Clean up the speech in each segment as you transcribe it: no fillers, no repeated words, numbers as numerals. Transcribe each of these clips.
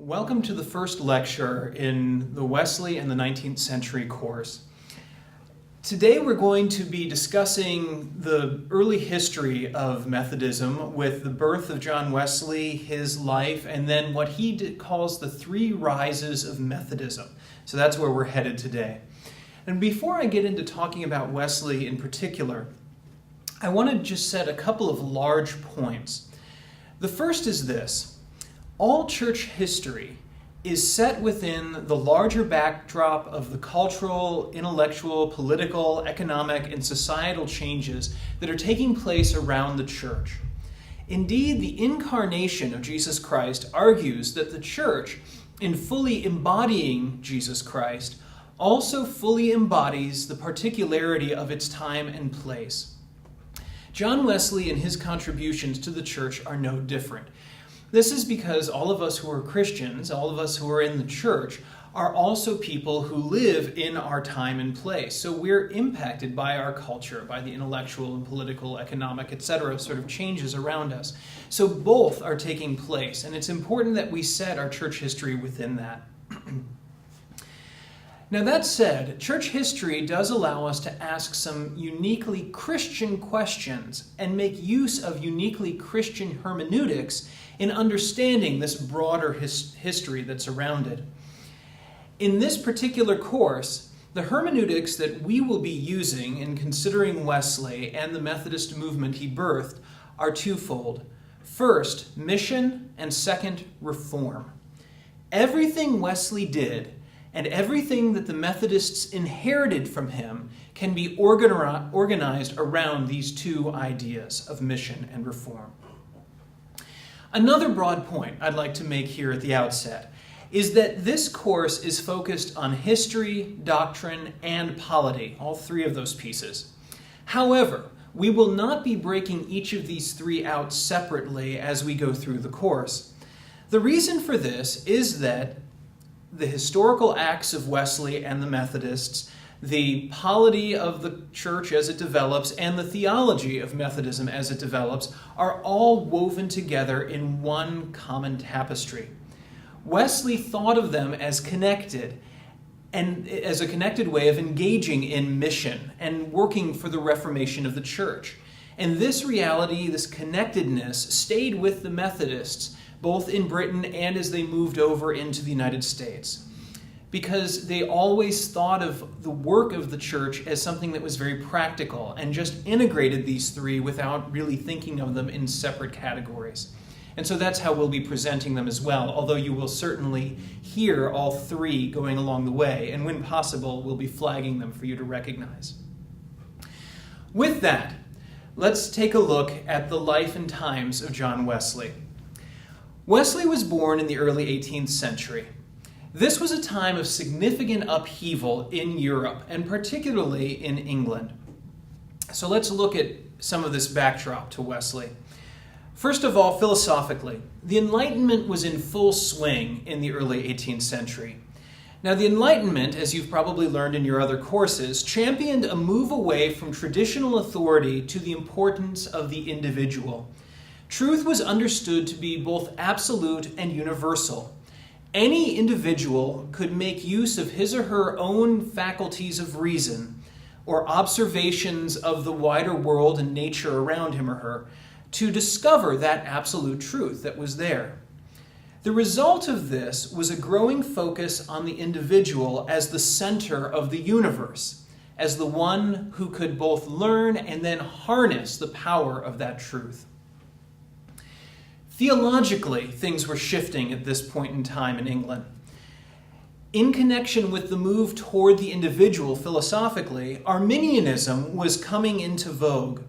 Welcome to the first lecture in the Wesley and the 19th Century course. Today we're going to be discussing the early history of Methodism with the birth of John Wesley, his life, and then what he calls the three rises of Methodism. So that's where we're headed today. And before I get into talking about Wesley in particular, I want to just set a couple of large points. The first is this. All church history is set within the larger backdrop of the cultural, intellectual, political, economic, and societal changes that are taking place around the church. Indeed, the incarnation of Jesus Christ argues that the church, in fully embodying Jesus Christ, also fully embodies the particularity of its time and place. John Wesley and his contributions to the church are no different. This is because all of us who are Christians, all of us who are in the church, are also people who live in our time and place. So we're impacted by our culture, by the intellectual and political, economic, etc. sort of changes around us. So both are taking place, and it's important that we set our church history within that. Now that said, church history does allow us to ask some uniquely Christian questions and make use of uniquely Christian hermeneutics in understanding this broader history that's around it. In this particular course, the hermeneutics that we will be using in considering Wesley and the Methodist movement he birthed are twofold. First, mission, and second, reform. Everything Wesley did and everything that the Methodists inherited from him can be organized around these two ideas of mission and reform. Another broad point I'd like to make here at the outset is that this course is focused on history, doctrine, and polity, all three of those pieces. However, we will not be breaking each of these three out separately as we go through the course. The reason for this is that the historical acts of Wesley and the Methodists, the polity of the church as it develops, and the theology of Methodism as it develops are all woven together in one common tapestry. Wesley thought of them as connected, and as a connected way of engaging in mission and working for the reformation of the church. And this reality, this connectedness, stayed with the Methodists both in Britain and as they moved over into the United States, because they always thought of the work of the church as something that was very practical and just integrated these three without really thinking of them in separate categories. And so that's how we'll be presenting them as well, although you will certainly hear all three going along the way, and when possible, we'll be flagging them for you to recognize. With that, let's take a look at the life and times of John Wesley. Wesley was born in the early 18th century. This was a time of significant upheaval in Europe, and particularly in England. So let's look at some of this backdrop to Wesley. First of all, philosophically, the Enlightenment was in full swing in the early 18th century. Now, the Enlightenment, as you've probably learned in your other courses, championed a move away from traditional authority to the importance of the individual. Truth was understood to be both absolute and universal. Any individual could make use of his or her own faculties of reason or observations of the wider world and nature around him or her to discover that absolute truth that was there. The result of this was a growing focus on the individual as the center of the universe, as the one who could both learn and then harness the power of that truth. Theologically, things were shifting at this point in time in England. In connection with the move toward the individual philosophically, Arminianism was coming into vogue.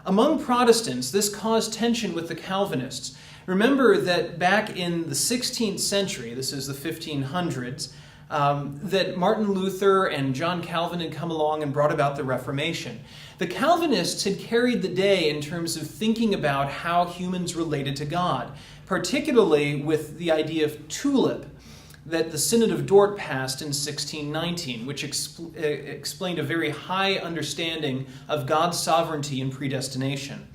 Among Protestants, this caused tension with the Calvinists. Remember that back in the 16th century, this is the 1500s, that Martin Luther and John Calvin had come along and brought about the Reformation. The Calvinists had carried the day in terms of thinking about how humans related to God, particularly with the idea of tulip that the Synod of Dort passed in 1619, which explained a very high understanding of God's sovereignty and predestination.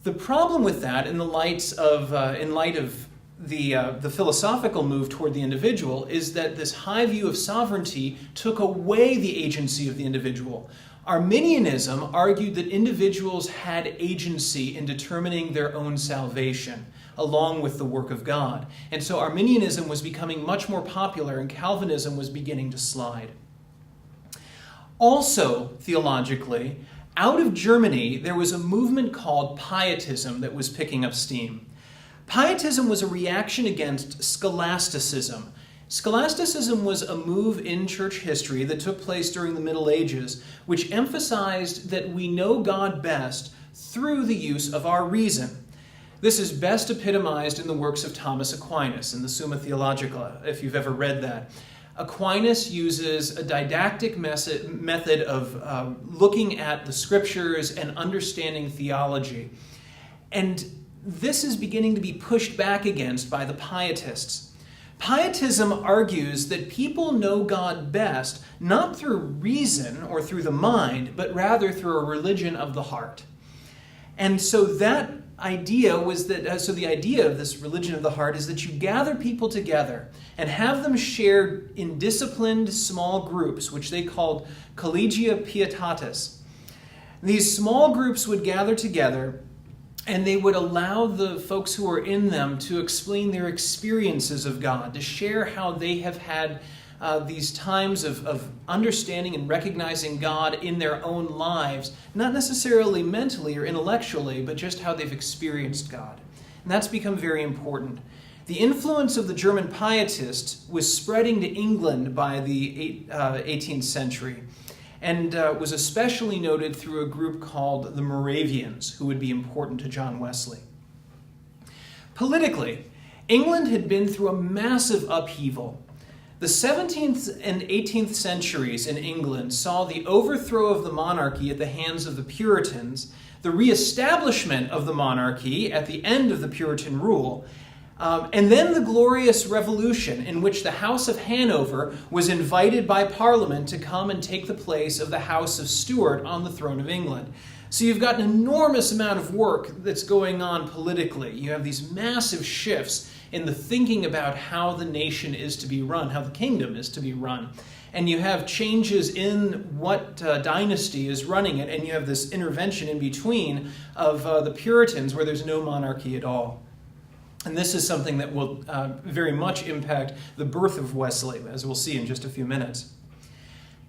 The problem with that, in light of the philosophical move toward the individual is that this high view of sovereignty took away the agency of the individual. Arminianism argued that individuals had agency in determining their own salvation, along with the work of God. And so Arminianism was becoming much more popular, and Calvinism was beginning to slide. Also, theologically, out of Germany, there was a movement called Pietism that was picking up steam. Pietism was a reaction against scholasticism. Scholasticism was a move in church history that took place during the Middle Ages, which emphasized that we know God best through the use of our reason. This is best epitomized in the works of Thomas Aquinas in the Summa Theologica, if you've ever read that. Aquinas uses a didactic method of looking at the scriptures and understanding theology. And this is beginning to be pushed back against by the Pietists. Pietism argues that people know God best not through reason or through the mind, but rather through a religion of the heart. And so that idea was that, so the idea of this religion of the heart is that you gather people together and have them share in disciplined small groups, which they called collegia pietatis. These small groups would gather together and they would allow the folks who are in them to explain their experiences of God, to share how they have had these times of understanding and recognizing God in their own lives, not necessarily mentally or intellectually, but just how they've experienced God. And that's become very important. The influence of the German Pietists was spreading to England by the 18th century, and was especially noted through a group called the Moravians, who would be important to John Wesley. Politically, England had been through a massive upheaval. The 17th and 18th centuries in England saw the overthrow of the monarchy at the hands of the Puritans, the reestablishment of the monarchy at the end of the Puritan rule, and then the Glorious Revolution, in which the House of Hanover was invited by Parliament to come and take the place of the House of Stuart on the throne of England. So you've got an enormous amount of work that's going on politically. You have these massive shifts in the thinking about how the nation is to be run, how the kingdom is to be run. And you have changes in what dynasty is running it, and you have this intervention in between of the Puritans where there's no monarchy at all. And this is something that will very much impact the birth of Wesley, as we'll see in just a few minutes.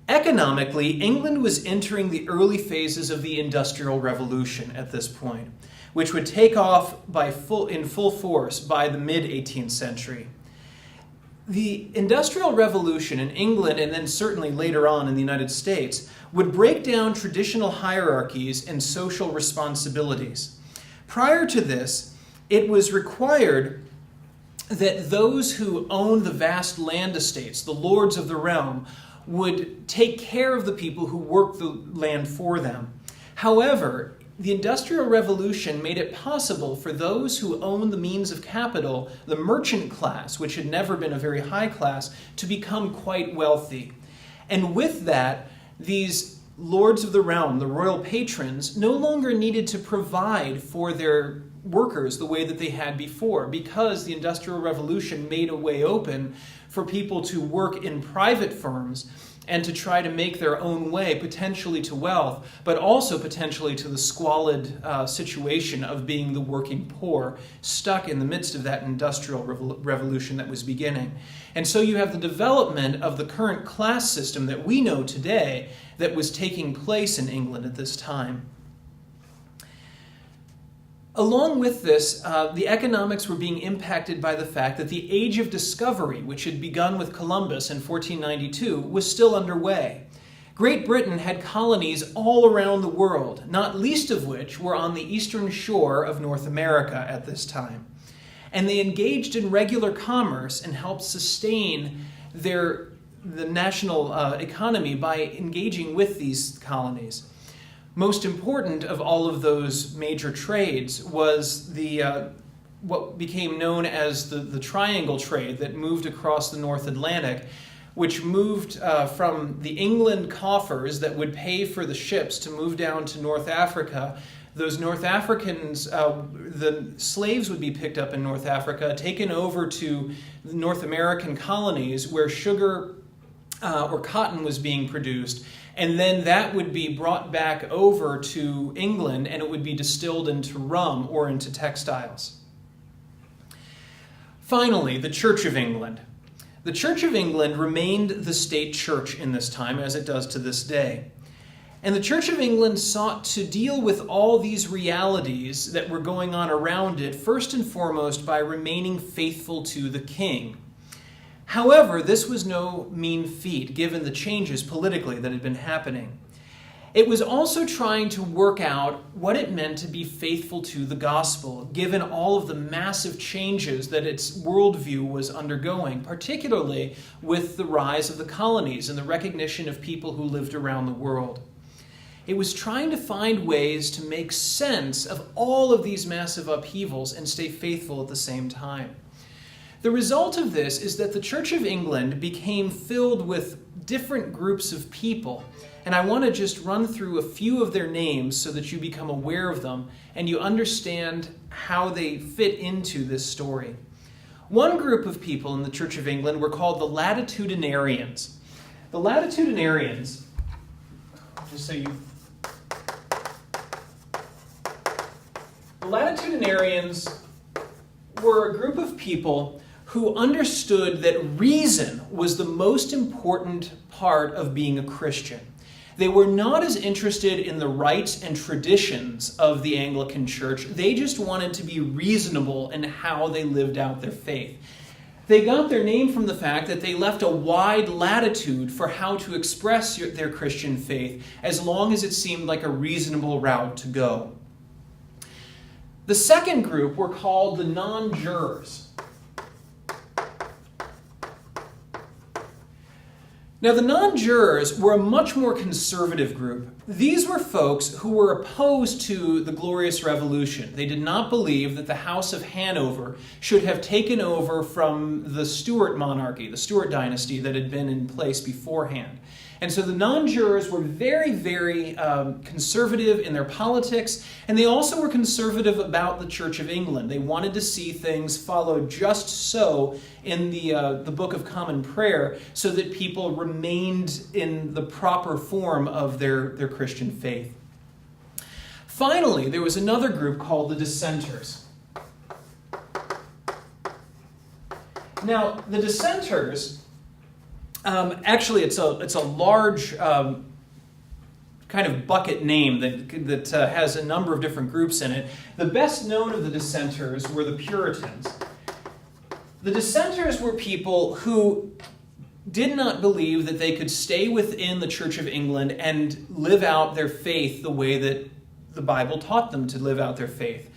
Economically, England was entering the early phases of the Industrial Revolution at this point, which would take off in full force by the mid-18th century. The Industrial Revolution in England, and then certainly later on in the United States, would break down traditional hierarchies and social responsibilities. Prior to this, it was required that those who owned the vast land estates, the lords of the realm, would take care of the people who worked the land for them. However, the Industrial Revolution made it possible for those who owned the means of capital, the merchant class, which had never been a very high class, to become quite wealthy. And with that, these lords of the realm, the royal patrons, no longer needed to provide for their workers the way that they had before, because the Industrial Revolution made a way open for people to work in private firms and to try to make their own way, potentially to wealth, but also potentially to the squalid situation of being the working poor, stuck in the midst of that industrial revolution that was beginning. And so you have the development of the current class system that we know today that was taking place in England at this time. Along with this, the economics were being impacted by the fact that the Age of Discovery, which had begun with Columbus in 1492, was still underway. Great Britain had colonies all around the world, not least of which were on the eastern shore of North America at this time. And they engaged in regular commerce and helped sustain the national economy by engaging with these colonies. Most important of all of those major trades was what became known as the Triangle Trade that moved across the North Atlantic, which moved from the England coffers that would pay for the ships to move down to North Africa. Those North Africans, the slaves would be picked up in North Africa, taken over to the North American colonies where sugar or cotton was being produced, and then that would be brought back over to England and it would be distilled into rum or into textiles. Finally, the Church of England. The Church of England remained the state church in this time, as it does to this day. And the Church of England sought to deal with all these realities that were going on around it, first and foremost by remaining faithful to the king. However, this was no mean feat, given the changes politically that had been happening. It was also trying to work out what it meant to be faithful to the gospel, given all of the massive changes that its worldview was undergoing, particularly with the rise of the colonies and the recognition of people who lived around the world. It was trying to find ways to make sense of all of these massive upheavals and stay faithful at the same time. The result of this is that the Church of England became filled with different groups of people. And I want to just run through a few of their names so that you become aware of them and you understand how they fit into this story. One group of people in the Church of England were called the Latitudinarians. The Latitudinarians, just so you... The Latitudinarians were a group of people who understood that reason was the most important part of being a Christian. They were not as interested in the rites and traditions of the Anglican Church. They just wanted to be reasonable in how they lived out their faith. They got their name from the fact that they left a wide latitude for how to express their Christian faith, as long as it seemed like a reasonable route to go. The second group were called the non-jurors. Now, the non-jurors were a much more conservative group. These were folks who were opposed to the Glorious Revolution. They did not believe that the House of Hanover should have taken over from the Stuart monarchy, the Stuart dynasty that had been in place beforehand. And so the non-jurors were very, very conservative in their politics, and they also were conservative about the Church of England. They wanted to see things followed just so in the Book of Common Prayer so that people remained in the proper form of their Christian faith. Finally, there was another group called the Dissenters. Now, the Dissenters... actually, it's a large kind of bucket name that has a number of different groups in it. The best known of the Dissenters were the Puritans. The Dissenters were people who did not believe that they could stay within the Church of England and live out their faith the way that the Bible taught them to live out their faith.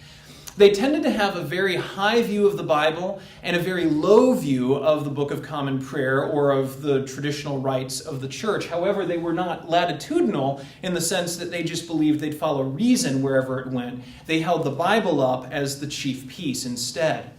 They tended to have a very high view of the Bible and a very low view of the Book of Common Prayer or of the traditional rites of the church. However, they were not latitudinal in the sense that they just believed they'd follow reason wherever it went. They held the Bible up as the chief piece instead.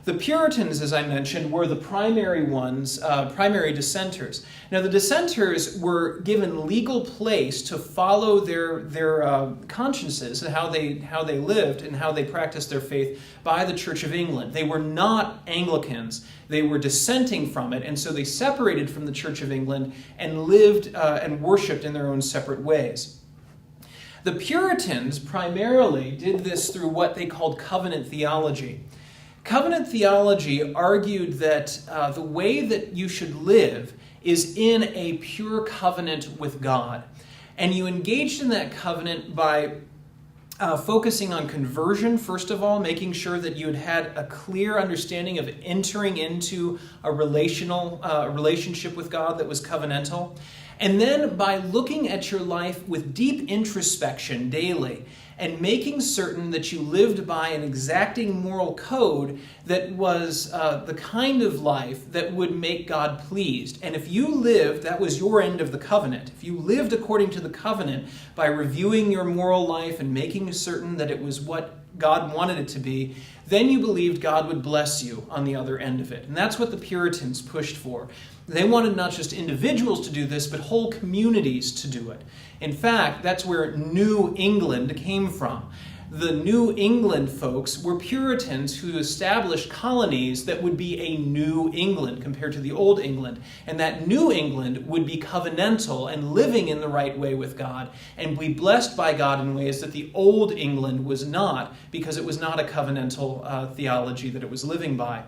The Puritans, as I mentioned, were the primary ones, primary dissenters. Now, the dissenters were given legal place to follow their consciences and how they lived and how they practiced their faith by the Church of England. They were not Anglicans. They were dissenting from it, and so they separated from the Church of England and lived and worshipped in their own separate ways. The Puritans primarily did this through what they called covenant theology. Covenant theology argued that the way that you should live is in a pure covenant with God. And you engaged in that covenant by focusing on conversion, first of all, making sure that you had a clear understanding of entering into a relationship with God that was covenantal. And then by looking at your life with deep introspection daily and making certain that you lived by an exacting moral code that was the kind of life that would make God pleased. And if you lived, that was your end of the covenant. If you lived according to the covenant by reviewing your moral life and making certain that it was what God wanted it to be, then you believed God would bless you on the other end of it. And that's what the Puritans pushed for. They wanted not just individuals to do this, but whole communities to do it. In fact, that's where New England came from. The New England folks were Puritans who established colonies that would be a New England compared to the Old England. And that New England would be covenantal and living in the right way with God and be blessed by God in ways that the Old England was not, because it was not a covenantal theology that it was living by.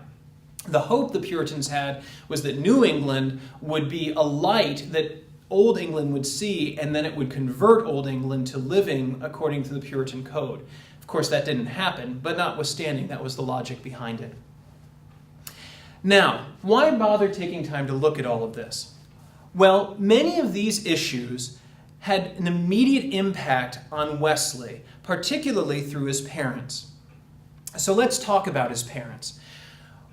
The hope the Puritans had was that New England would be a light that Old England would see, and then it would convert Old England to living according to the Puritan code. Of course, that didn't happen, but notwithstanding, that was the logic behind it. Now, why bother taking time to look at all of this? Well, many of these issues had an immediate impact on Wesley, particularly through his parents. So let's talk about his parents.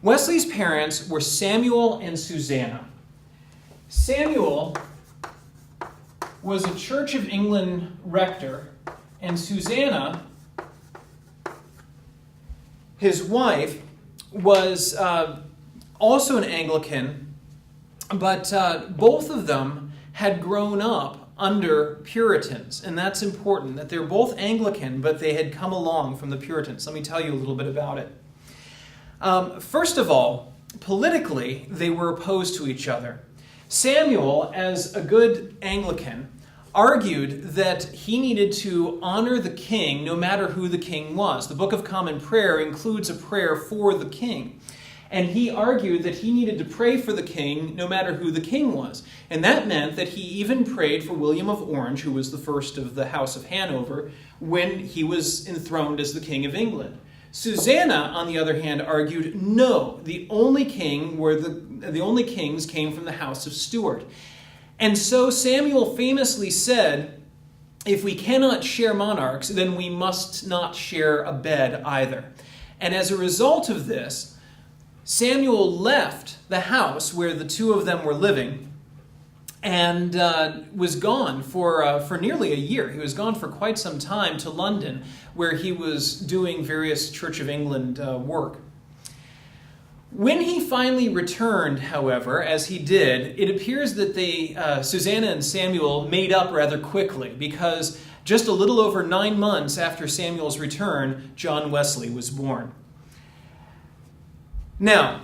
Wesley's parents were Samuel and Susanna. Samuel was a Church of England rector, and Susanna, his wife, was also an Anglican, but both of them had grown up under Puritans, and that's important, that they're both Anglican, but they had come along from the Puritans. Let me tell you a little bit about it. First of all, politically, they were opposed to each other. Samuel, as a good Anglican, argued that he needed to honor the king no matter who the king was. The Book of Common Prayer includes a prayer for the king. And he argued that he needed to pray for the king no matter who the king was. And that meant that he even prayed for William of Orange, who was the first of the House of Hanover, when he was enthroned as the King of England. Susanna, on the other hand, argued, no, the only kings came from the House of Stuart. And so Samuel famously said, if we cannot share monarchs, then we must not share a bed either. And as a result of this, Samuel left the house where the two of them were living and was gone for nearly a year. He was gone for quite some time to London, where he was doing various Church of England work. When he finally returned, however, as he did, it appears that Susanna and Samuel made up rather quickly, because just a little over 9 months after Samuel's return, John Wesley was born. Now,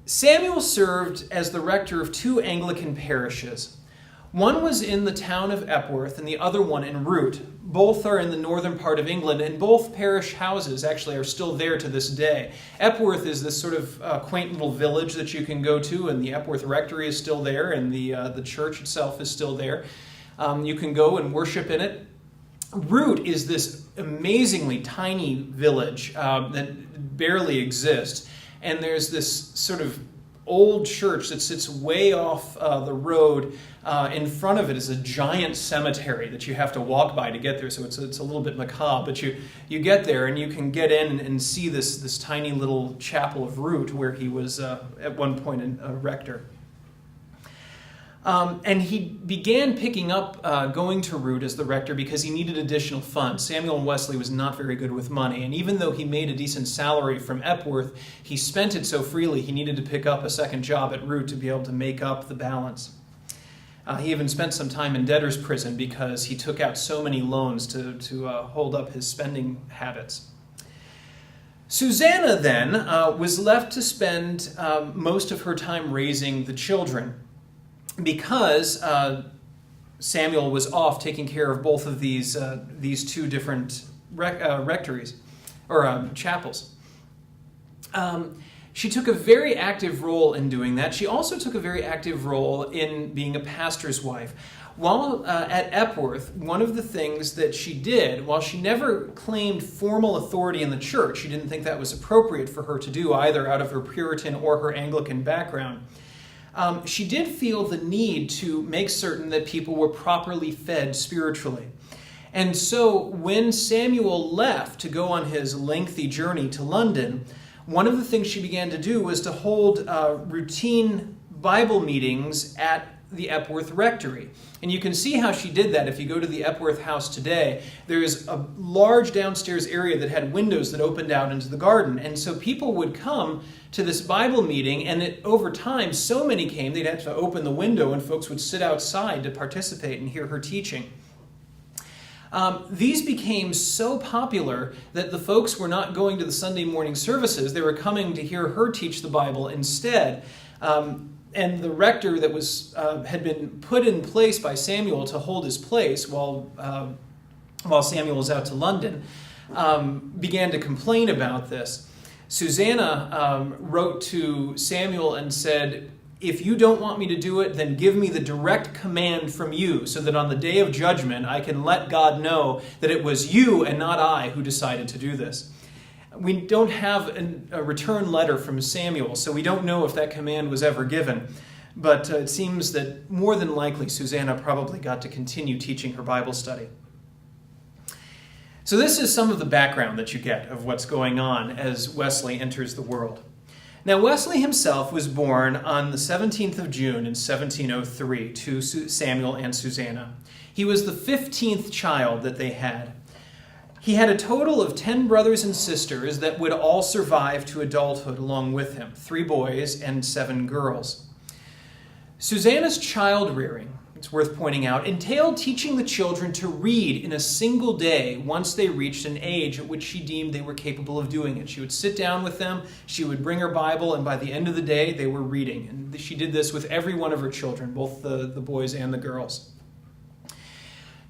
Samuel served as the rector of 2 Anglican parishes. One was in the town of Epworth and the other one in Root. Both are in the northern part of England, and both parish houses actually are still there to this day. Epworth is this sort of quaint little village that you can go to, and the Epworth Rectory is still there, and the church itself is still there. You can go and worship in it. Root is this amazingly tiny village that barely exists. And there's this sort of old church that sits way off the road. In front of it is a giant cemetery that you have to walk by to get there, so it's a little bit macabre. But you get there and you can get in and see this tiny little chapel of Root where he was at one point a rector. And he began picking up going to Root as the rector because he needed additional funds. Samuel Wesley was not very good with money, and even though he made a decent salary from Epworth, he spent it so freely he needed to pick up a second job at Root to be able to make up the balance. He even spent some time in debtor's prison because he took out so many loans to hold up his spending habits. Susanna then was left to spend most of her time raising the children, because Samuel was off taking care of both of these 2 different rectories, or chapels. She took a very active role in doing that. She also took a very active role in being a pastor's wife. While at Epworth, one of the things that she did, while she never claimed formal authority in the church, she didn't think that was appropriate for her to do either out of her Puritan or her Anglican background, she did feel the need to make certain that people were properly fed spiritually. And so when Samuel left to go on his lengthy journey to London, one of the things she began to do was to hold routine Bible meetings at the Epworth Rectory. And you can see how she did that if you go to the Epworth house today. There's a large downstairs area that had windows that opened out into the garden. And so people would come to this Bible meeting, and over time, so many came, they'd have to open the window, and folks would sit outside to participate and hear her teaching. These became so popular that the folks were not going to the Sunday morning services. They were coming to hear her teach the Bible instead. And the rector that had been put in place by Samuel to hold his place while Samuel was out to London began to complain about this. Susanna wrote to Samuel and said, "If you don't want me to do it, then give me the direct command from you so that on the day of judgment I can let God know that it was you and not I who decided to do this." We don't have a return letter from Samuel, so we don't know if that command was ever given. But it seems that more than likely Susanna probably got to continue teaching her Bible study. So this is some of the background that you get of what's going on as Wesley enters the world. Now, Wesley himself was born on the 17th of June in 1703 to Samuel and Susanna. He was the 15th child that they had. He had a total of 10 brothers and sisters that would all survive to adulthood along with him, 3 boys and 7 girls. Susanna's child rearing, it's worth pointing out, entailed teaching the children to read in a single day once they reached an age at which she deemed they were capable of doing it. She would sit down with them, she would bring her Bible, and by the end of the day, they were reading. And she did this with every one of her children, both the boys and the girls.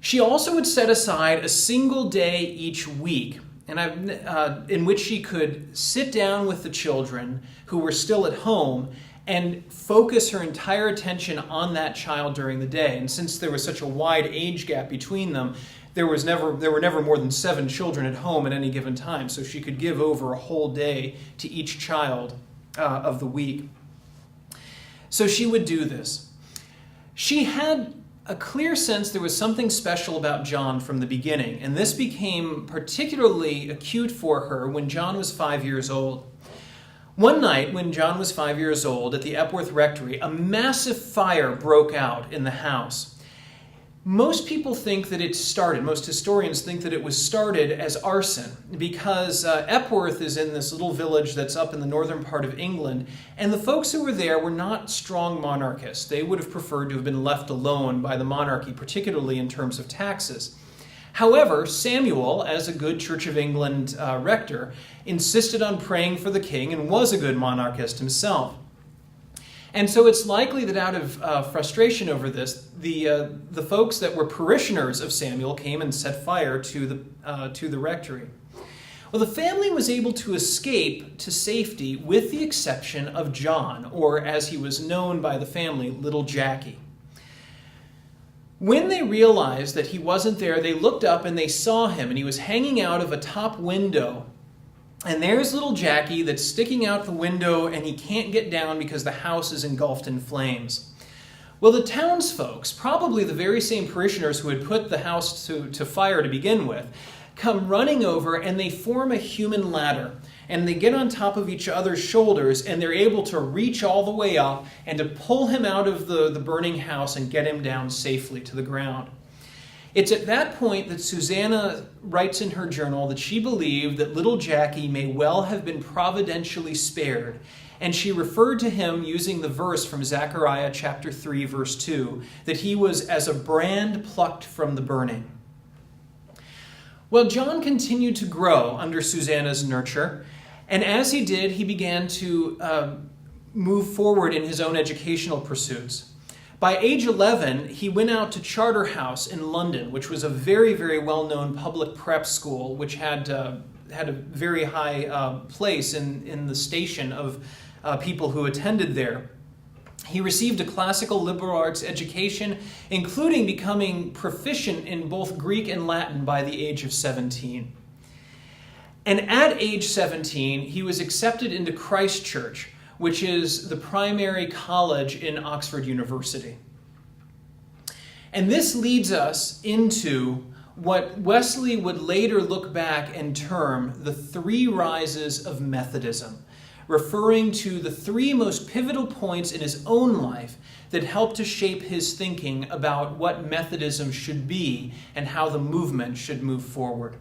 She also would set aside a single day each week in which she could sit down with the children who were still at home and focus her entire attention on that child during the day. And since there was such a wide age gap between them, there were never more than 7 children at home at any given time, so she could give over a whole day to each child of the week. So she would do this. She had a clear sense there was something special about John from the beginning, and this became particularly acute for her when John was 5 years old. One night, when John was 5 years old at the Epworth Rectory, a massive fire broke out in the house. Most historians think that it was started as arson, because Epworth is in this little village that's up in the northern part of England, and the folks who were there were not strong monarchists. They would have preferred to have been left alone by the monarchy, particularly in terms of taxes. However, Samuel, as a good Church of England rector, insisted on praying for the king and was a good monarchist himself. And so it's likely that out of frustration over this, the folks that were parishioners of Samuel came and set fire to the rectory. Well, the family was able to escape to safety with the exception of John, or as he was known by the family, Little Jackie. When they realized that he wasn't there, they looked up and they saw him, and he was hanging out of a top window. And there's little Jackie that's sticking out the window, and he can't get down because the house is engulfed in flames. Well, the townsfolk, probably the very same parishioners who had put the house to fire to begin with, come running over and they form a human ladder. And they get on top of each other's shoulders, and they're able to reach all the way up and to pull him out of the burning house and get him down safely to the ground. It's at that point that Susanna writes in her journal that she believed that little Jackie may well have been providentially spared, and she referred to him using the verse from Zechariah chapter 3, verse 2, that he was as a brand plucked from the burning. Well, John continued to grow under Susanna's nurture, and as he did, he began to move forward in his own educational pursuits. By age 11, he went out to Charterhouse in London, which was a very, very well-known public prep school, which had a very high place in the station of people who attended there. He received a classical liberal arts education, including becoming proficient in both Greek and Latin by the age of 17. And at age 17, he was accepted into Christ Church, which is the primary college in Oxford University. And this leads us into what Wesley would later look back and term the 3 rises of Methodism, referring to the 3 most pivotal points in his own life that helped to shape his thinking about what Methodism should be and how the movement should move forward.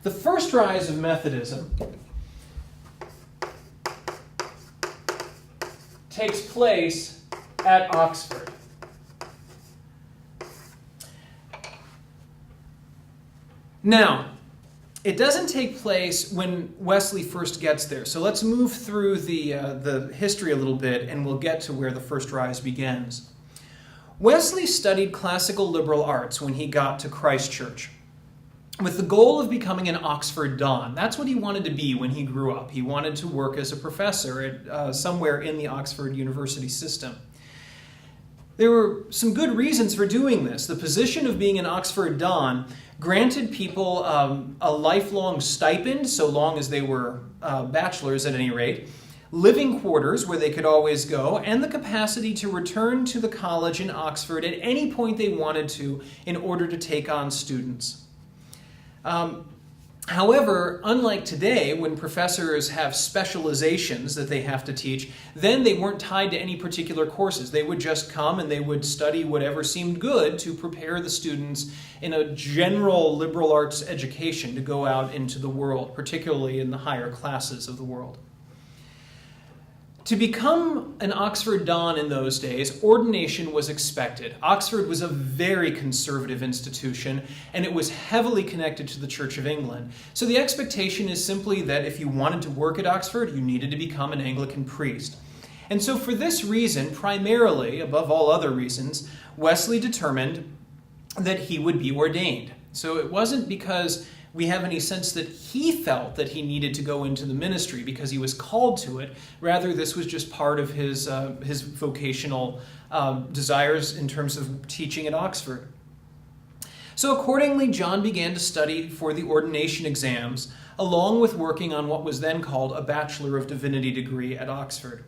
The first rise of Methodism takes place at Oxford. Now, it doesn't take place when Wesley first gets there. So let's move through the history a little bit, and we'll get to where the first rise begins. Wesley studied classical liberal arts when he got to Christ Church, with the goal of becoming an Oxford Don. That's what he wanted to be when he grew up. He wanted to work as a professor at somewhere in the Oxford University system. There were some good reasons for doing this. The position of being an Oxford Don granted people a lifelong stipend, so long as they were bachelors at any rate, living quarters where they could always go, and the capacity to return to the college in Oxford at any point they wanted to in order to take on students. However, unlike today, when professors have specializations that they have to teach, then they weren't tied to any particular courses. They would just come and they would study whatever seemed good to prepare the students in a general liberal arts education to go out into the world, particularly in the higher classes of the world. To become an Oxford Don in those days, ordination was expected. Oxford was a very conservative institution, and it was heavily connected to the Church of England. So the expectation is simply that if you wanted to work at Oxford, you needed to become an Anglican priest. And so for this reason, primarily, above all other reasons, Wesley determined that he would be ordained. So it wasn't because we have any sense that he felt that he needed to go into the ministry because he was called to it. Rather, this was just part of his vocational desires in terms of teaching at Oxford. So accordingly, John began to study for the ordination exams, along with working on what was then called a Bachelor of Divinity degree at Oxford.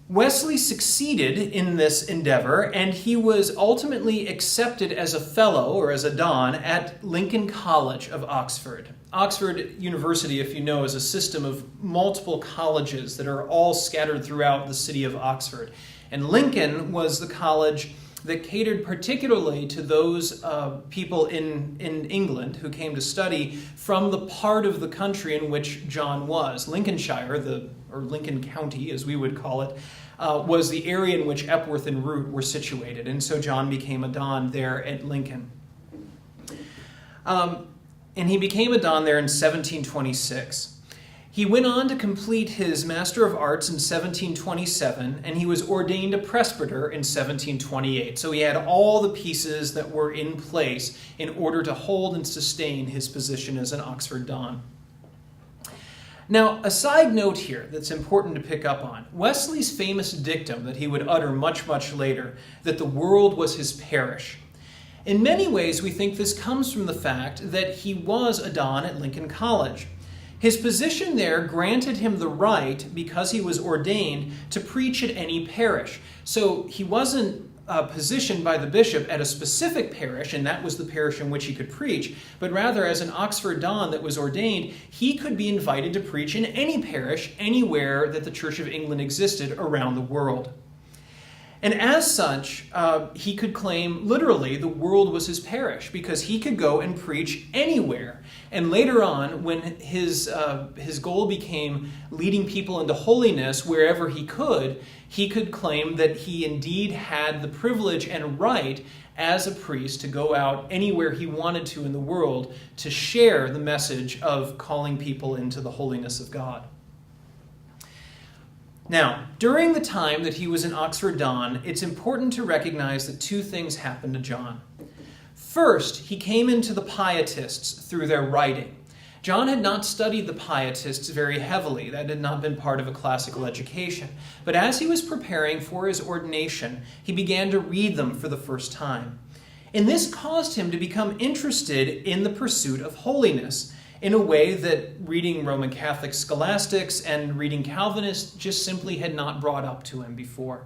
Wesley succeeded in this endeavor, and he was ultimately accepted as a fellow, or as a Don, at Lincoln College of Oxford. Oxford University, if you know, is a system of multiple colleges that are all scattered throughout the city of Oxford. And Lincoln was the college that catered particularly to those people in England who came to study from the part of the country in which John was. Lincolnshire, or Lincoln County as we would call it, was the area in which Epworth and Root were situated. And so John became a Don there at Lincoln. And he became a Don there in 1726. He went on to complete his Master of Arts in 1727, and he was ordained a presbyter in 1728. So he had all the pieces that were in place in order to hold and sustain his position as an Oxford Don. Now, a side note here that's important to pick up on. Wesley's famous dictum that he would utter much, much later, that the world was his parish. In many ways, we think this comes from the fact that he was a Don at Lincoln College. His position there granted him the right, because he was ordained, to preach at any parish. So he wasn't positioned by the bishop at a specific parish, and that was the parish in which he could preach, but rather as an Oxford Don that was ordained, he could be invited to preach in any parish, anywhere that the Church of England existed around the world. And as such, he could claim literally the world was his parish, because he could go and preach anywhere. And later on, when his goal became leading people into holiness wherever he could claim that he indeed had the privilege and right as a priest to go out anywhere he wanted to in the world to share the message of calling people into the holiness of God. Now, during the time that he was an Oxford Don, it's important to recognize that two things happened to John. First, he came into the Pietists through their writing. John had not studied the Pietists very heavily. That had not been part of a classical education. But as he was preparing for his ordination, he began to read them for the first time. And this caused him to become interested in the pursuit of holiness, in a way that reading Roman Catholic scholastics and reading Calvinists just simply had not brought up to him before.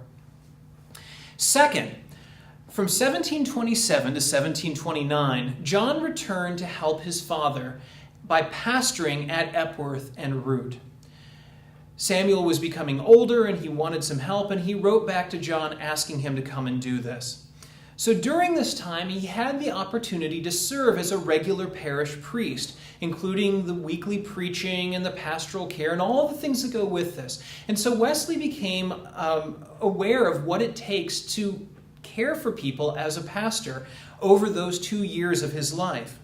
Second, from 1727 to 1729, John returned to help his father by pastoring at Epworth and Root. Samuel was becoming older and he wanted some help, and he wrote back to John asking him to come and do this. So during this time, he had the opportunity to serve as a regular parish priest, including the weekly preaching and the pastoral care and all the things that go with this. And so Wesley became aware of what it takes to care for people as a pastor over those 2 years of his life.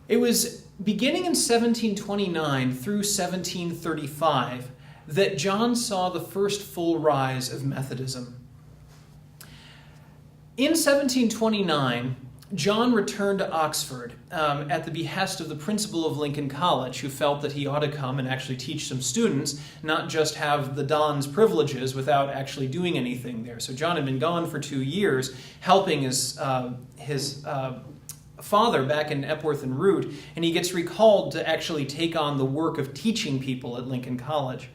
It was beginning in 1729 through 1735 that John saw the first full rise of Methodism. In 1729, John returned to Oxford at the behest of the principal of Lincoln College, who felt that he ought to come and actually teach some students, not just have the Don's privileges without actually doing anything there. So John had been gone for 2 years, helping his father back in Epworth and Root, and he gets recalled to actually take on the work of teaching people at Lincoln College.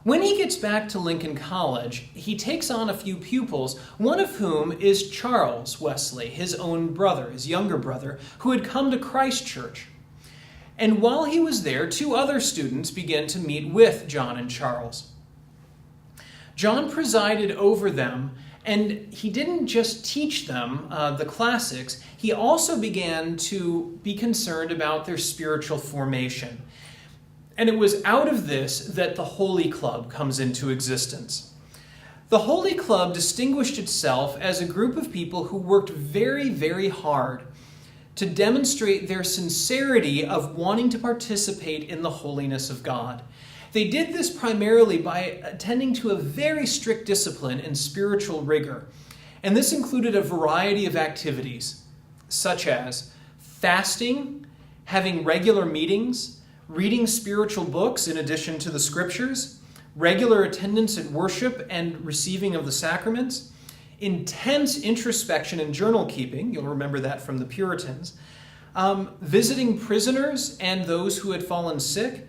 When he gets back to Lincoln College, he takes on a few pupils, one of whom is Charles Wesley, his own brother, his younger brother, who had come to Christ Church. And while he was there, 2 other students began to meet with John and Charles. John presided over them, and he didn't just teach them the classics, he also began to be concerned about their spiritual formation. And it was out of this that the Holy Club comes into existence. The Holy Club distinguished itself as a group of people who worked very, very hard to demonstrate their sincerity of wanting to participate in the holiness of God. They did this primarily by attending to a very strict discipline and spiritual rigor. And this included a variety of activities, such as fasting, having regular meetings, reading spiritual books in addition to the scriptures, regular attendance at worship and receiving of the sacraments, intense introspection and journal keeping, you'll remember that from the Puritans, visiting prisoners and those who had fallen sick,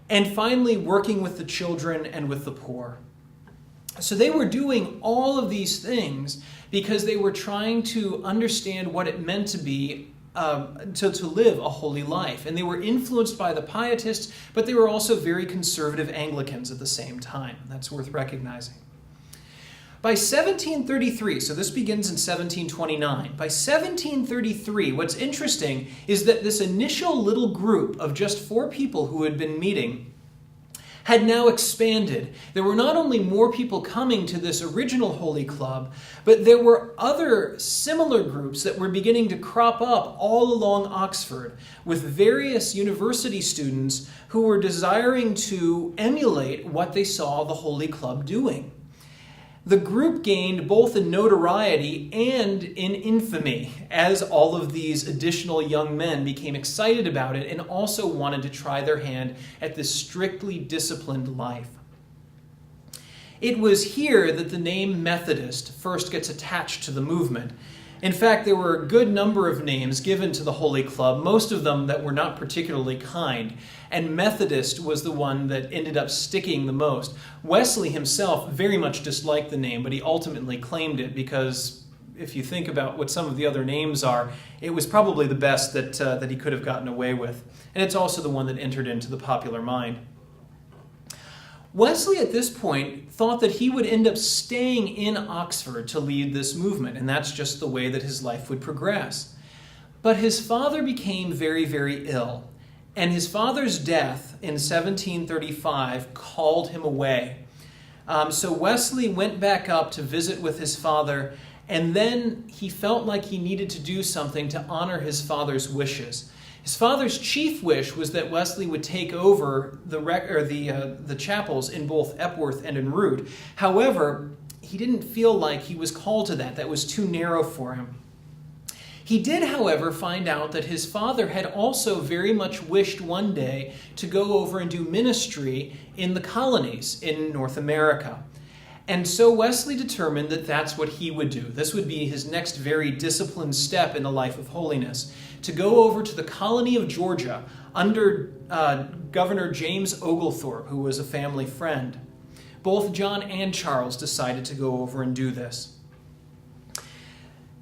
and finally working with the children and with the poor. So they were doing all of these things because they were trying to understand what it meant to be to live a holy life. And they were influenced by the Pietists, but they were also very conservative Anglicans at the same time. That's worth recognizing. By 1733, so this begins in 1729, by 1733, what's interesting is that this initial little group of just 4 people who had been meeting had now expanded. There were not only more people coming to this original Holy Club, but there were other similar groups that were beginning to crop up all along Oxford with various university students who were desiring to emulate what they saw the Holy Club doing. The group gained both in notoriety and in infamy as all of these additional young men became excited about it and also wanted to try their hand at this strictly disciplined life. It was here that the name Methodist first gets attached to the movement. In fact, there were a good number of names given to the Holy Club, most of them that were not particularly kind, and Methodist was the one that ended up sticking the most. Wesley himself very much disliked the name, but he ultimately claimed it because if you think about what some of the other names are, it was probably the best that he could have gotten away with. And it's also the one that entered into the popular mind. Wesley at this point thought that he would end up staying in Oxford to lead this movement, and that's just the way that his life would progress. But his father became very, very ill, and his father's death in 1735 called him away. So Wesley went back up to visit with his father, and then he felt like he needed to do something to honor his father's wishes. His father's chief wish was that Wesley would take over the chapels in both Epworth and in Root. However, he didn't feel like he was called to that. That was too narrow for him. He did, however, find out that his father had also very much wished one day to go over and do ministry in the colonies in North America. And so Wesley determined that that's what he would do. This would be his next very disciplined step in a life of holiness, to go over to the colony of Georgia under Governor James Oglethorpe, who was a family friend. Both John and Charles decided to go over and do this.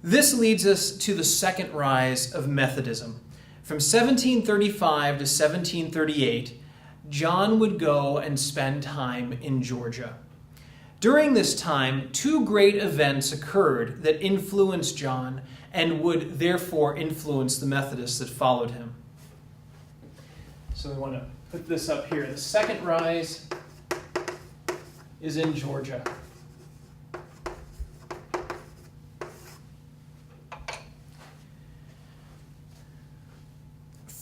This leads us to the second rise of Methodism. From 1735 to 1738, John would go and spend time in Georgia. During this time, two great events occurred that influenced John and would therefore influence the Methodists that followed him. So we want to put this up here. The second rise is in Georgia.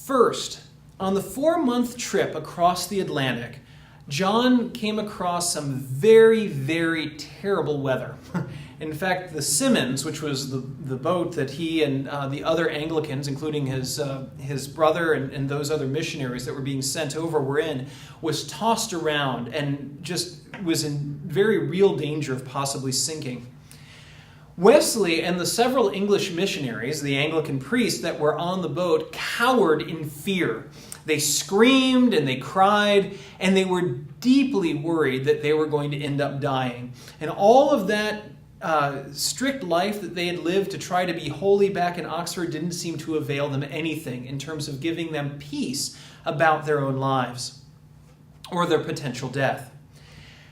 First, on the 4-month trip across the Atlantic, John came across some very, very terrible weather. In fact, the Simmons, which was the boat that he and the other Anglicans, including his brother and those other missionaries that were being sent over were in, was tossed around and just was in very real danger of possibly sinking. Wesley and the several English missionaries, the Anglican priests that were on the boat, cowered in fear. They screamed and they cried, and they were deeply worried that they were going to end up dying. And all of that strict life that they had lived to try to be holy back in Oxford didn't seem to avail them anything in terms of giving them peace about their own lives or their potential death.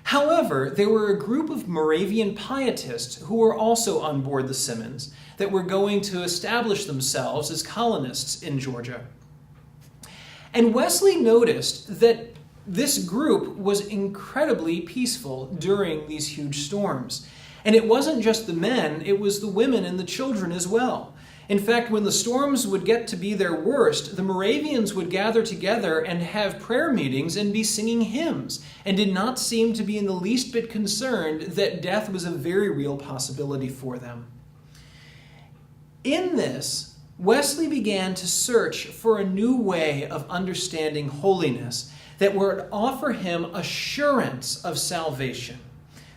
However, there were a group of Moravian pietists who were also on board the Simmons that were going to establish themselves as colonists in Georgia. And Wesley noticed that this group was incredibly peaceful during these huge storms. And it wasn't just the men, it was the women and the children as well. In fact, when the storms would get to be their worst, the Moravians would gather together and have prayer meetings and be singing hymns, and did not seem to be in the least bit concerned that death was a very real possibility for them. In this, Wesley began to search for a new way of understanding holiness that would offer him assurance of salvation,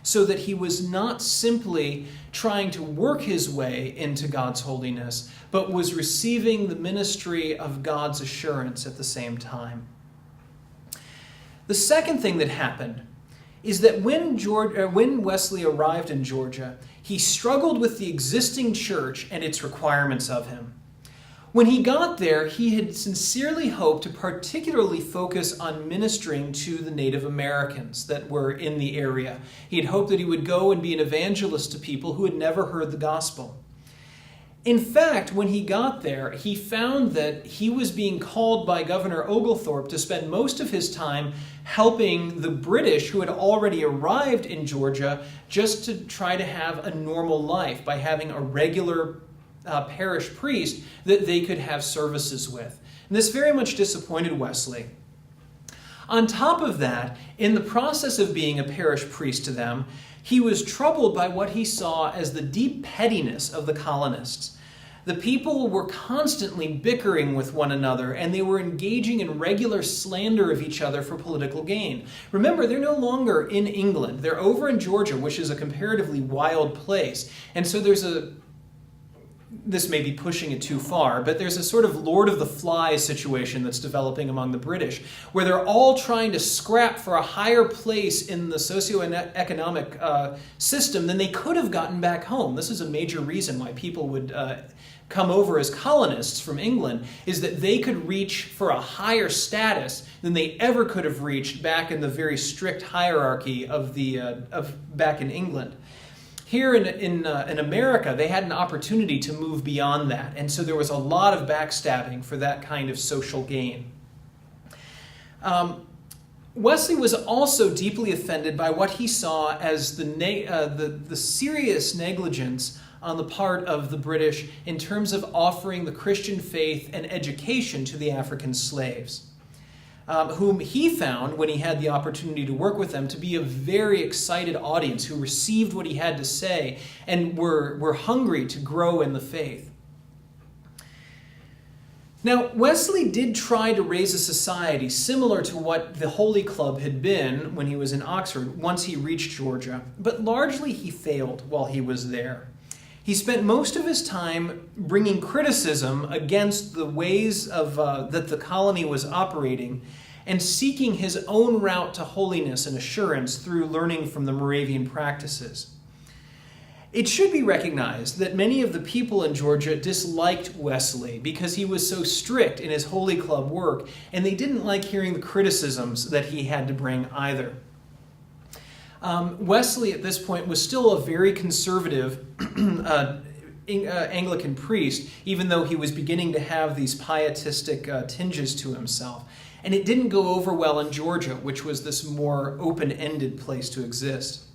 so that he was not simply trying to work his way into God's holiness, but was receiving the ministry of God's assurance at the same time. The second thing that happened is that when Wesley arrived in Georgia, he struggled with the existing church and its requirements of him. When he got there, he had sincerely hoped to particularly focus on ministering to the Native Americans that were in the area. He had hoped that he would go and be an evangelist to people who had never heard the gospel. In fact, when he got there, he found that he was being called by Governor Oglethorpe to spend most of his time helping the British who had already arrived in Georgia just to try to have a normal life by having a regular parish priest that they could have services with. And this very much disappointed Wesley. On top of that, in the process of being a parish priest to them, he was troubled by what he saw as the deep pettiness of the colonists. The people were constantly bickering with one another, and they were engaging in regular slander of each other for political gain. Remember, they're no longer in England. They're over in Georgia, which is a comparatively wild place. And so this may be pushing it too far, but there's a sort of Lord of the Flies situation that's developing among the British, where they're all trying to scrap for a higher place in the socioeconomic system than they could have gotten back home. This is a major reason why people would come over as colonists from England, is that they could reach for a higher status than they ever could have reached back in the very strict hierarchy of back in England. Here in America, they had an opportunity to move beyond that, and so there was a lot of backstabbing for that kind of social gain. Wesley was also deeply offended by what he saw as the serious negligence on the part of the British in terms of offering the Christian faith and education to the African slaves, whom he found, when he had the opportunity to work with them, to be a very excited audience who received what he had to say and were hungry to grow in the faith. Now, Wesley did try to raise a society similar to what the Holy Club had been when he was in Oxford once he reached Georgia, but largely he failed while he was there. He spent most of his time bringing criticism against the ways of that the colony was operating and seeking his own route to holiness and assurance through learning from the Moravian practices. It should be recognized that many of the people in Georgia disliked Wesley because he was so strict in his Holy Club work, and they didn't like hearing the criticisms that he had to bring either. Wesley at this point was still a very conservative Anglican priest, even though he was beginning to have these pietistic tinges to himself. And it didn't go over well in Georgia, which was this more open-ended place to exist.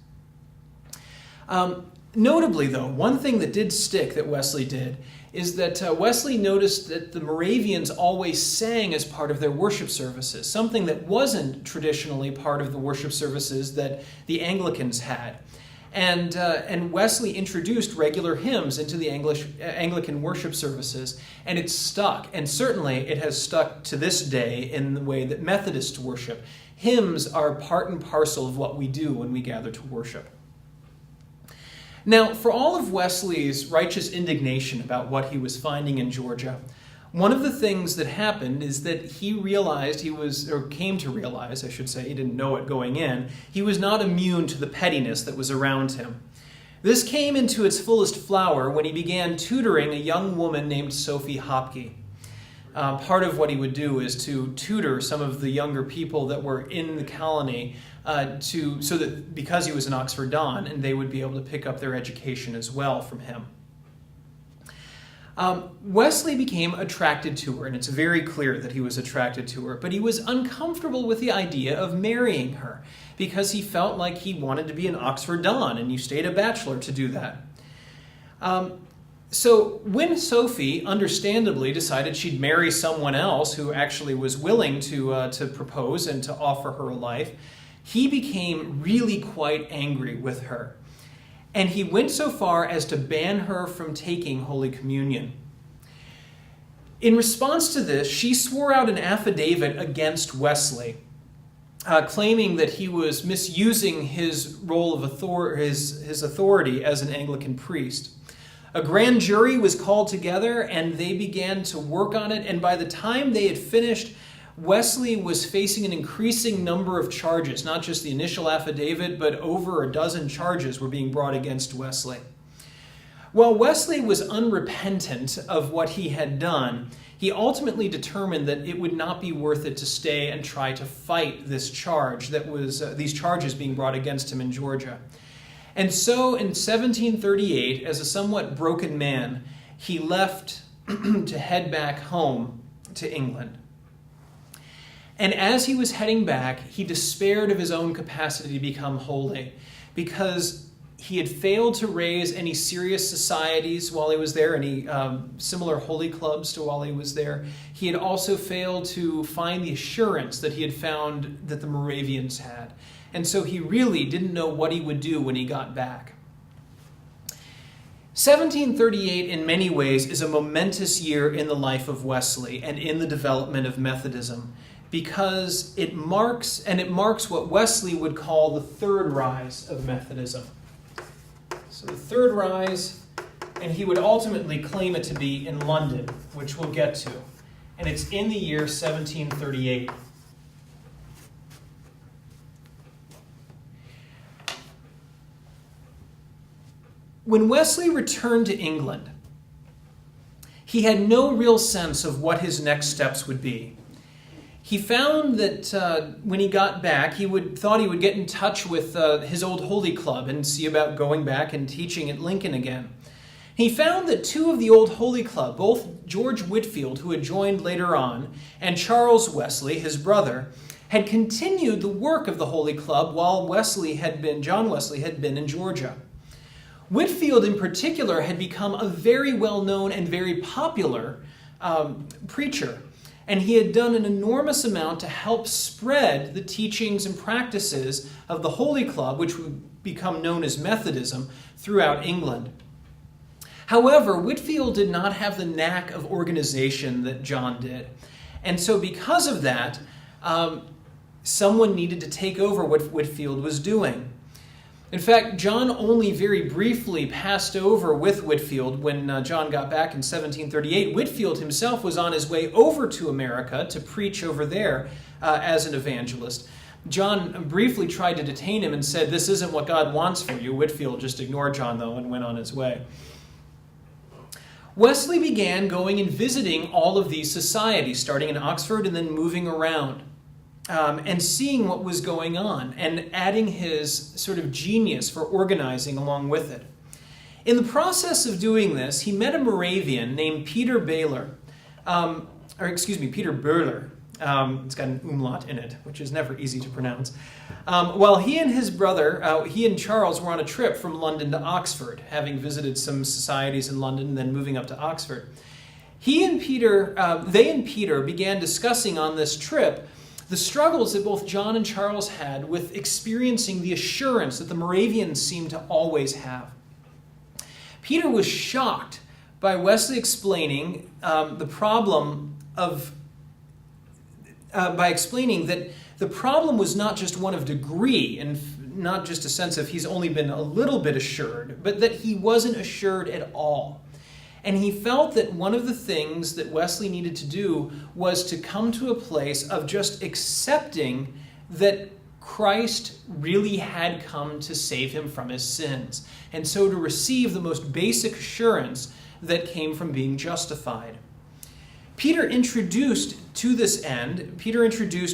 Notably, though, one thing that did stick that Wesley did is that Wesley noticed that the Moravians always sang as part of their worship services, something that wasn't traditionally part of the worship services that the Anglicans had. And Wesley introduced regular hymns into the Anglican worship services, and it stuck. And certainly it has stuck to this day in the way that Methodists worship. Hymns are part and parcel of what we do when we gather to worship. Now, for all of Wesley's righteous indignation about what he was finding in Georgia, one of the things that happened is that he came to realize, I should say, he didn't know it going in, he was not immune to the pettiness that was around him. This came into its fullest flower when he began tutoring a young woman named Sophie Hopke. Part of what he would do is to tutor some of the younger people that were in the colony so that because he was an Oxford Don, and they would be able to pick up their education as well from him. Wesley became attracted to her, and it's very clear that he was attracted to her, but he was uncomfortable with the idea of marrying her because he felt like he wanted to be an Oxford Don, and you stayed a bachelor to do that. So when Sophie, understandably, decided she'd marry someone else who actually was willing to propose and to offer her a life, he became really quite angry with her. And he went so far as to ban her from taking Holy Communion. In response to this, she swore out an affidavit against Wesley, claiming that he was misusing his role of his authority as an Anglican priest. A grand jury was called together, and they began to work on it, and by the time they had finished, Wesley was facing an increasing number of charges. Not just the initial affidavit, but over a dozen charges were being brought against Wesley. While Wesley was unrepentant of what he had done, he ultimately determined that it would not be worth it to stay and try to fight this charge that was these charges being brought against him in Georgia. And so in 1738, as a somewhat broken man, he left to head back home to England. And as he was heading back, he despaired of his own capacity to become holy because he had failed to raise any serious societies while he was there, any similar holy clubs to while he was there. He had also failed to find the assurance that he had found that the Moravians had. And so he really didn't know what he would do when he got back. 1738, in many ways, is a momentous year in the life of Wesley and in the development of Methodism, because it marks what Wesley would call the third rise of Methodism. So the third rise, and he would ultimately claim it to be in London, which we'll get to. And it's in the year 1738. When Wesley returned to England, he had no real sense of what his next steps would be. He found that when he got back, thought he would get in touch with his old Holy Club and see about going back and teaching at Lincoln again. He found that two of the old Holy Club, both George Whitefield, who had joined later on, and Charles Wesley, his brother, had continued the work of the Holy Club while John Wesley had been in Georgia. Whitefield, in particular, had become a very well-known and very popular preacher, and he had done an enormous amount to help spread the teachings and practices of the Holy Club, which would become known as Methodism, throughout England. However, Whitefield did not have the knack of organization that John did, and so because of that, someone needed to take over what Whitefield was doing. In fact, John only very briefly passed over with Whitefield when John got back in 1738. Whitefield himself was on his way over to America to preach over there as an evangelist. John briefly tried to detain him and said, "This isn't what God wants for you." Whitefield just ignored John, though, and went on his way. Wesley began going and visiting all of these societies, starting in Oxford and then moving around, and seeing what was going on and adding his sort of genius for organizing along with it. In the process of doing this, he met a Moravian named Peter Böhler. Peter Böhler. It's got an umlaut in it, which is never easy to pronounce. While he and his brother, he and Charles, were on a trip from London to Oxford, having visited some societies in London and then moving up to Oxford. They and Peter began discussing on this trip the struggles that both John and Charles had with experiencing the assurance that the Moravians seemed to always have. Peter was shocked by Wesley explaining by explaining that the problem was not just one of degree and not just a sense of he's only been a little bit assured, but that he wasn't assured at all. And he felt that one of the things that Wesley needed to do was to come to a place of just accepting that Christ really had come to save him from his sins, and so to receive the most basic assurance that came from being justified. Peter introduced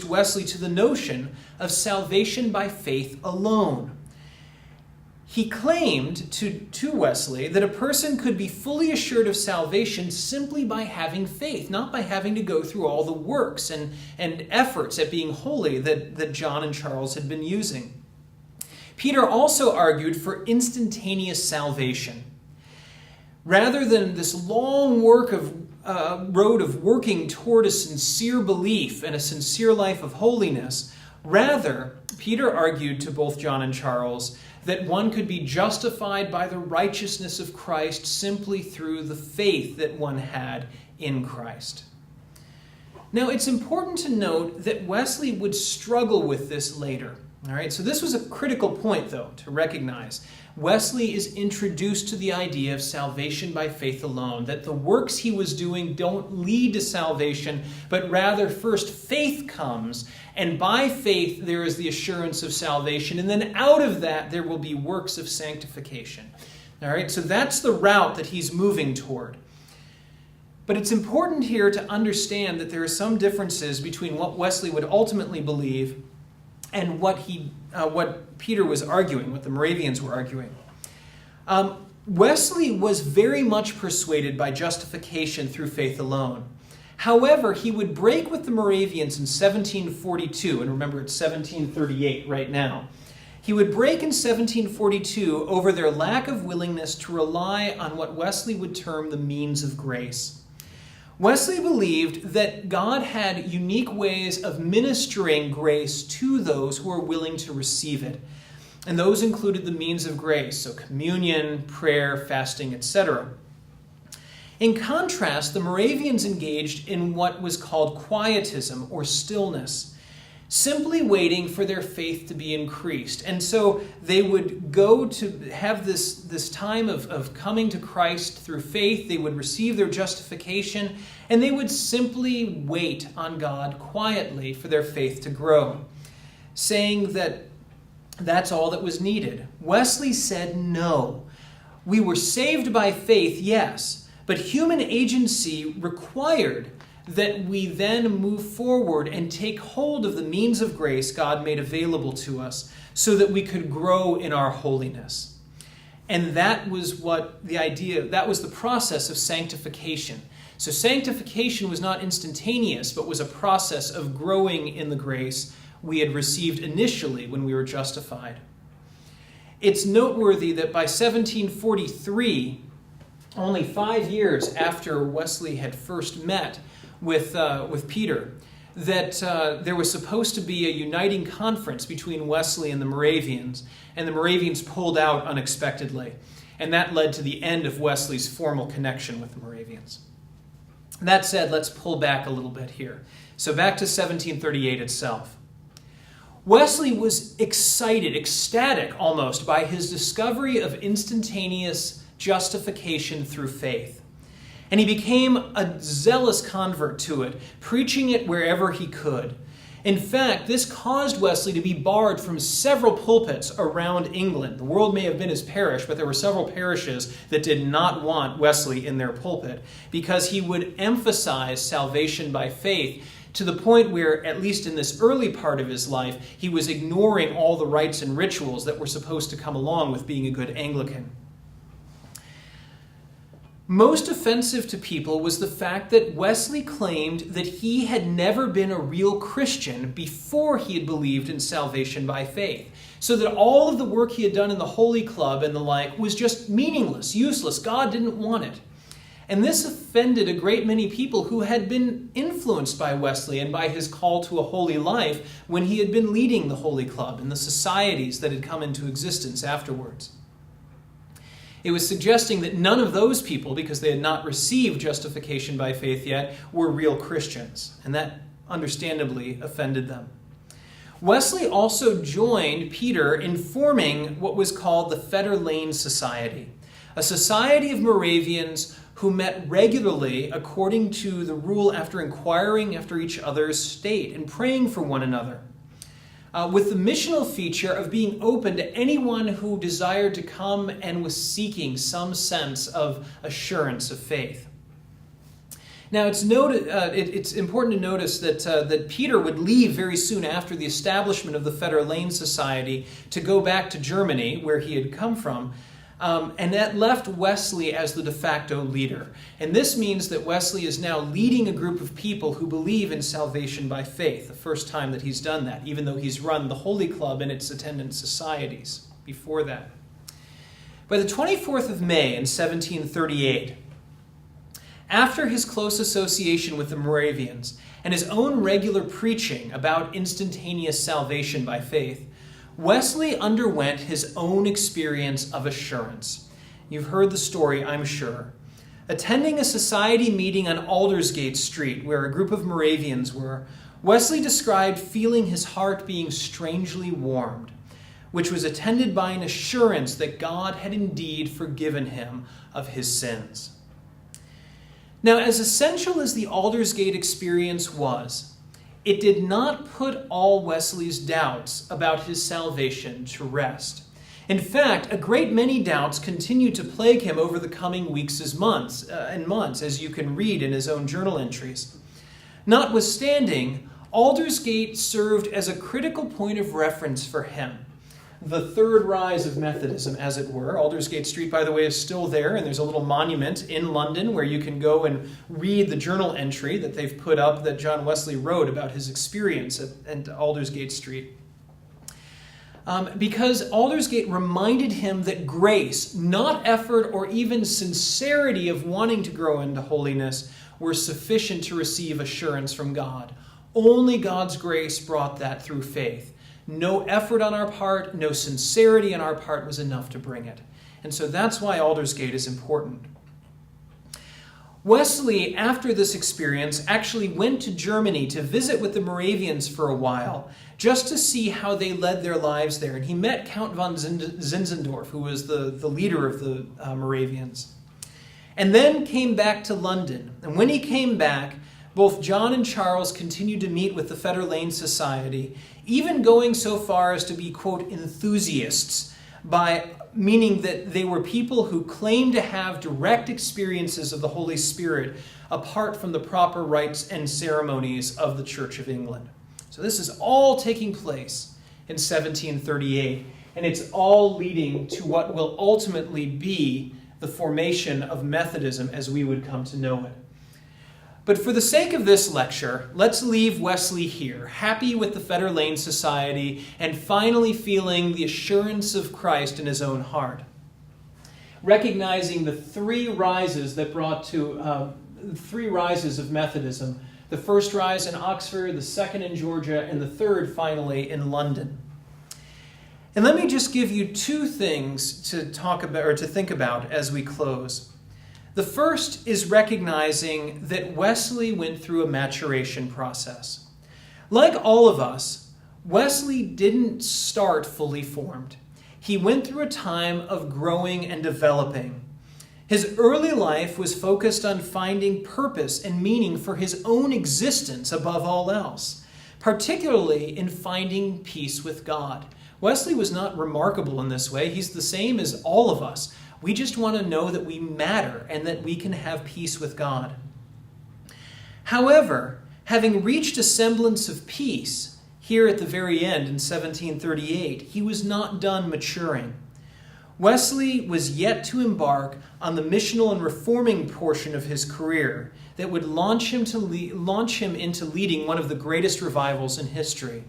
Wesley to the notion of salvation by faith alone. He claimed to Wesley that a person could be fully assured of salvation simply by having faith, not by having to go through all the works and efforts at being holy that John and Charles had been using. Peter also argued for instantaneous salvation. Rather than this long road of working toward a sincere belief and a sincere life of holiness, rather, Peter argued to both John and Charles that one could be justified by the righteousness of Christ simply through the faith that one had in Christ. Now, it's important to note that Wesley would struggle with this later. All right, so this was a critical point, though, to recognize. Wesley is introduced to the idea of salvation by faith alone, that the works he was doing don't lead to salvation, but rather first faith comes, and by faith there is the assurance of salvation, and then out of that there will be works of sanctification. All right, so that's the route that he's moving toward. But it's important here to understand that there are some differences between what Wesley would ultimately believe and what Peter was arguing, what the Moravians were arguing. Wesley was very much persuaded by justification through faith alone. However, he would break with the Moravians in 1742, and remember it's 1738 right now. He would break in 1742 over their lack of willingness to rely on what Wesley would term the means of grace. Wesley believed that God had unique ways of ministering grace to those who are willing to receive it. And those included the means of grace, so communion, prayer, fasting, etc. In contrast, the Moravians engaged in what was called quietism or stillness, simply waiting for their faith to be increased. And so they would go to have this time of coming to Christ through faith. They would receive their justification, and they would simply wait on God quietly for their faith to grow, saying that that's all that was needed. Wesley said no. We were saved by faith, yes, but human agency required that we then move forward and take hold of the means of grace God made available to us so that we could grow in our holiness. And that was that was the process of sanctification. So sanctification was not instantaneous, but was a process of growing in the grace we had received initially when we were justified. It's noteworthy that by 1743, only 5 years after Wesley had first met with Peter, that there was supposed to be a uniting conference between Wesley and the Moravians, and the Moravians pulled out unexpectedly, and that led to the end of Wesley's formal connection with the Moravians. That said, let's pull back a little bit here. So back to 1738 itself. Wesley was excited, ecstatic almost, by his discovery of instantaneous justification through faith. And he became a zealous convert to it, preaching it wherever he could. In fact, this caused Wesley to be barred from several pulpits around England. The world may have been his parish, but there were several parishes that did not want Wesley in their pulpit because he would emphasize salvation by faith to the point where, at least in this early part of his life, he was ignoring all the rites and rituals that were supposed to come along with being a good Anglican. Most offensive to people was the fact that Wesley claimed that he had never been a real Christian before he had believed in salvation by faith, so that all of the work he had done in the Holy Club and the like was just meaningless, useless. God didn't want it. And this offended a great many people who had been influenced by Wesley and by his call to a holy life when he had been leading the Holy Club and the societies that had come into existence afterwards. It was suggesting that none of those people, because they had not received justification by faith yet, were real Christians, and that understandably offended them. Wesley also joined Peter in forming what was called the Fetter Lane Society, a society of Moravians who met regularly according to the rule after inquiring after each other's state and praying for one another, with the missional feature of being open to anyone who desired to come and was seeking some sense of assurance of faith. Now, it's important to notice that Peter would leave very soon after the establishment of the Fetter Lane Society to go back to Germany, where he had come from, and that left Wesley as the de facto leader. And this means that Wesley is now leading a group of people who believe in salvation by faith, the first time that he's done that, even though he's run the Holy Club and its attendant societies before that. By the 24th of May in 1738, after his close association with the Moravians and his own regular preaching about instantaneous salvation by faith, Wesley underwent his own experience of assurance. You've heard the story, I'm sure. Attending a society meeting on Aldersgate Street, where a group of Moravians were, Wesley described feeling his heart being strangely warmed, which was attended by an assurance that God had indeed forgiven him of his sins. Now, as essential as the Aldersgate experience was, it did not put all Wesley's doubts about his salvation to rest. In fact, a great many doubts continued to plague him over the coming weeks and months, as you can read in his own journal entries. Notwithstanding, Aldersgate served as a critical point of reference for him. The third rise of Methodism, as it were. Aldersgate Street, by the way, is still there, and there's a little monument in London where you can go and read the journal entry that they've put up that John Wesley wrote about his experience at Aldersgate Street. Because Aldersgate reminded him that grace, not effort or even sincerity of wanting to grow into holiness, were sufficient to receive assurance from God. Only God's grace brought that through faith. No effort on our part, no sincerity on our part was enough to bring it. And so that's why Aldersgate is important. Wesley, after this experience, actually went to Germany to visit with the Moravians for a while, just to see how they led their lives there. And he met Count von Zinzendorf, who was the leader of the Moravians. And then came back to London. And when he came back, both John and Charles continued to meet with the Fetter Lane Society, even going so far as to be, quote, enthusiasts, by meaning that they were people who claimed to have direct experiences of the Holy Spirit apart from the proper rites and ceremonies of the Church of England. So this is all taking place in 1738, and it's all leading to what will ultimately be the formation of Methodism as we would come to know it. But for the sake of this lecture, let's leave Wesley here, happy with the Fetter Lane Society and finally feeling the assurance of Christ in his own heart, recognizing the three rises of Methodism: the first rise in Oxford, the second in Georgia, and the third, finally, in London. And let me just give you two things to talk about or to think about as we close. The first is recognizing that Wesley went through a maturation process. Like all of us, Wesley didn't start fully formed. He went through a time of growing and developing. His early life was focused on finding purpose and meaning for his own existence above all else. particularly in finding peace with God. Wesley was not remarkable in this way. He's the same as all of us. We just want to know that we matter and that we can have peace with God. However, having reached a semblance of peace here at the very end in 1738, he was not done maturing. Wesley was yet to embark on the missional and reforming portion of his career that would launch him into leading one of the greatest revivals in history.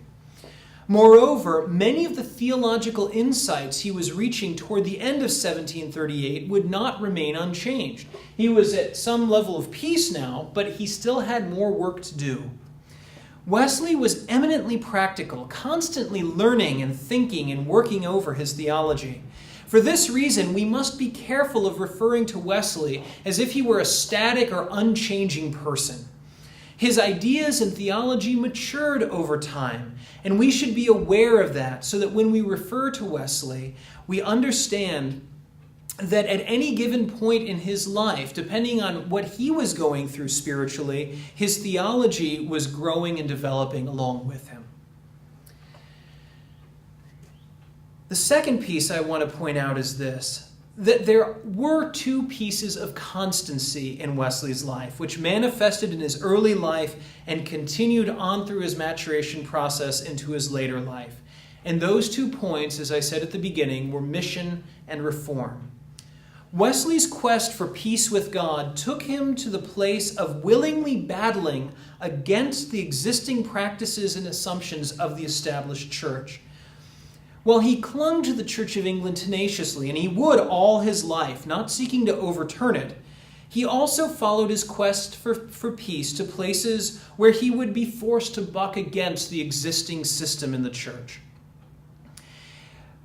Moreover, many of the theological insights he was reaching toward the end of 1738 would not remain unchanged. He was at some level of peace now, but he still had more work to do. Wesley was eminently practical, constantly learning and thinking and working over his theology. For this reason, we must be careful of referring to Wesley as if he were a static or unchanging person. His ideas and theology matured over time, and we should be aware of that so that when we refer to Wesley, we understand that at any given point in his life, depending on what he was going through spiritually, his theology was growing and developing along with him. The second piece I want to point out is this, that there were two pieces of constancy in Wesley's life, which manifested in his early life and continued on through his maturation process into his later life. And those 2 points, as I said at the beginning, were mission and reform. Wesley's quest for peace with God took him to the place of willingly battling against the existing practices and assumptions of the established church. While he clung to the Church of England tenaciously, and he would all his life, not seeking to overturn it, he also followed his quest for peace to places where he would be forced to buck against the existing system in the church.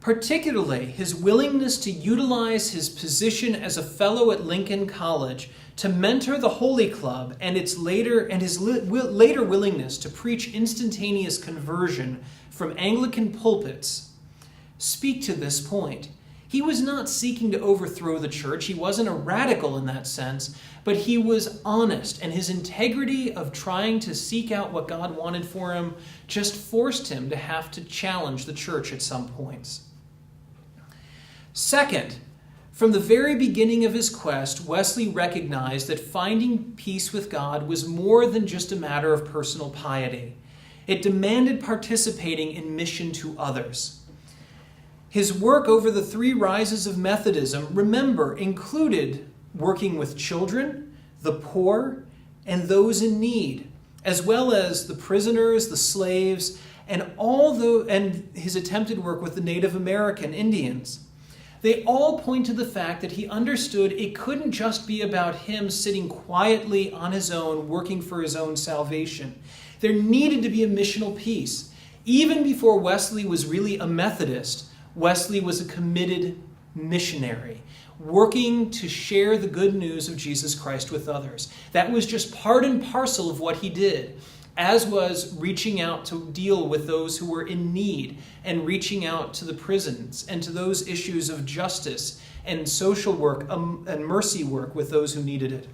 Particularly, his willingness to utilize his position as a fellow at Lincoln College to mentor the Holy Club and his later willingness to preach instantaneous conversion from Anglican pulpits speak to this point. He was not seeking to overthrow the church. He wasn't a radical in that sense, but he was honest, and his integrity of trying to seek out what God wanted for him just forced him to have to challenge the church at some points. Second, from the very beginning of his quest, Wesley recognized that finding peace with God was more than just a matter of personal piety. It demanded participating in mission to others. His work over the 3 rises of Methodism, remember, included working with children, the poor, and those in need, as well as the prisoners, the slaves, and his attempted work with the Native American Indians. They all point to the fact that he understood it couldn't just be about him sitting quietly on his own, working for his own salvation. There needed to be a missional piece. Even before Wesley was really a Methodist, Wesley was a committed missionary, working to share the good news of Jesus Christ with others. That was just part and parcel of what he did, as was reaching out to deal with those who were in need and reaching out to the prisons and to those issues of justice and social work and mercy work with those who needed it.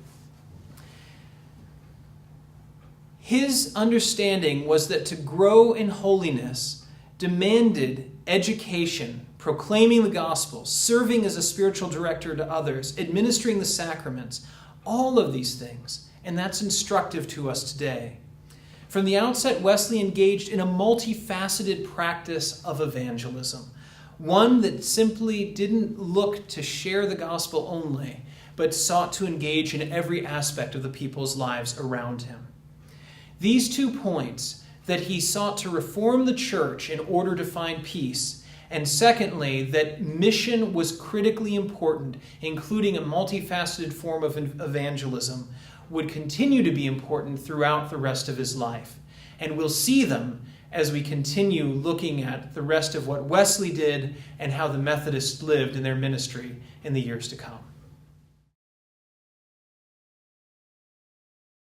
His understanding was that to grow in holiness demanded education, proclaiming the gospel, serving as a spiritual director to others, administering the sacraments, all of these things. And that's instructive to us today. From the outset, Wesley engaged in a multifaceted practice of evangelism, one that simply didn't look to share the gospel only, but sought to engage in every aspect of the people's lives around him. These 2 points, that he sought to reform the church in order to find peace, and secondly, that mission was critically important, including a multifaceted form of evangelism, would continue to be important throughout the rest of his life. And we'll see them as we continue looking at the rest of what Wesley did and how the Methodists lived in their ministry in the years to come.